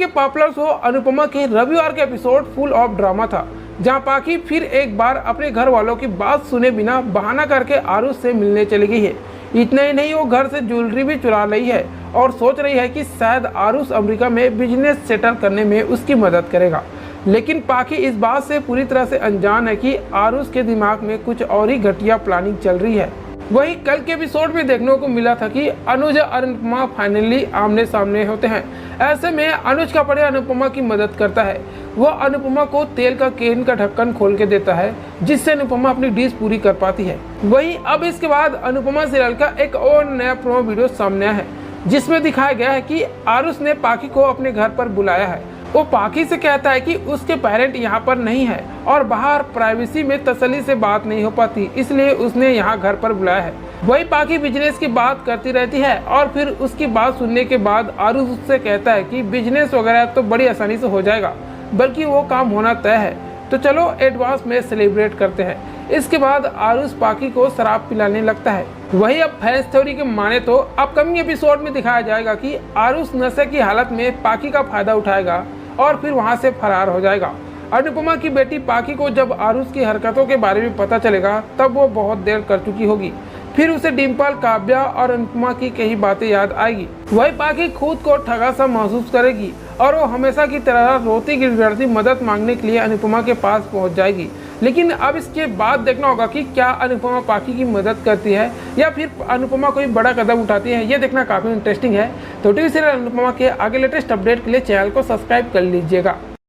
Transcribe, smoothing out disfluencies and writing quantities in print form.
के popular show Anupama के रविवार के एपिसोड फुल ऑफ ड्रामा था, जहां पाखी फिर एक बार अपने घर वालों की बात सुने बिना बहाना करके आरुष से मिलने चली गई है। इतना ही नहीं, वो घर से ज्वेलरी भी चुरा रही है और सोच रही है कि शायद आरुष अमेरिका में बिजनेस सेटल करने में उसकी मदद करेगा। लेकिन पाखी इस बात से पूरी तरह से अनजान है कि आरुष के दिमाग में कुछ और ही घटिया प्लानिंग चल रही है। वहीं कल के एपिसोड में देखने को मिला था कि अनुज और अनुपमा फाइनली आमने सामने होते हैं। ऐसे में अनुज का पड़े अनुपमा की मदद करता है। वह अनुपमा को तेल का केन का ढक्कन खोल के देता है, जिससे अनुपमा अपनी डिश पूरी कर पाती है। वहीं अब इसके बाद अनुपमा सीरियल का एक और नया प्रोमो वीडियो सामने आया है, जिसमें दिखाया गया है कि आरुष ने पाखी को अपने घर पर बुलाया है। वो पाखी से कहता है कि उसके पेरेंट यहाँ पर नहीं है और बाहर प्राइवेसी में तसल्ली से बात नहीं हो पाती, इसलिए उसने यहाँ घर पर बुलाया है। वही पाखी बिजनेस की बात करती रहती है और फिर उसकी बात सुनने के बाद आरुष उससे कहता है कि बिजनेस वगैरह तो बड़ी आसानी से हो जाएगा, बल्कि वो काम होना तय है, तो चलो एडवांस में सेलिब्रेट करते हैं। इसके बाद आरुष पाखी को शराब पिलाने लगता है। वही अब फैंस थ्योरी के माने तो अपकमिंग एपिसोड में दिखाया जाएगा कि आरुष नशे की हालत में पाखी का फायदा उठाएगा और फिर वहां से फरार हो जाएगा। अनुपमा की बेटी पाखी को जब आरुष की हरकतों के बारे में पता चलेगा, तब वो बहुत देर कर चुकी होगी। फिर उसे डिम्पल, काव्या और अनुपमा की कई बातें याद आएगी। वही पाखी खुद को ठगा सा महसूस करेगी और वो हमेशा की तरह रोती गिड़गिड़ाती मदद मांगने के लिए अनुपमा के पास पहुंच जाएगी। लेकिन अब इसके बाद देखना होगा कि क्या अनुपमा पाखी की मदद करती है या फिर अनुपमा कोई बड़ा कदम उठाती है। ये देखना काफ़ी इंटरेस्टिंग है। तो टीवी सीरियल अनुपमा के आगे लेटेस्ट अपडेट के लिए चैनल को सब्सक्राइब कर लीजिएगा।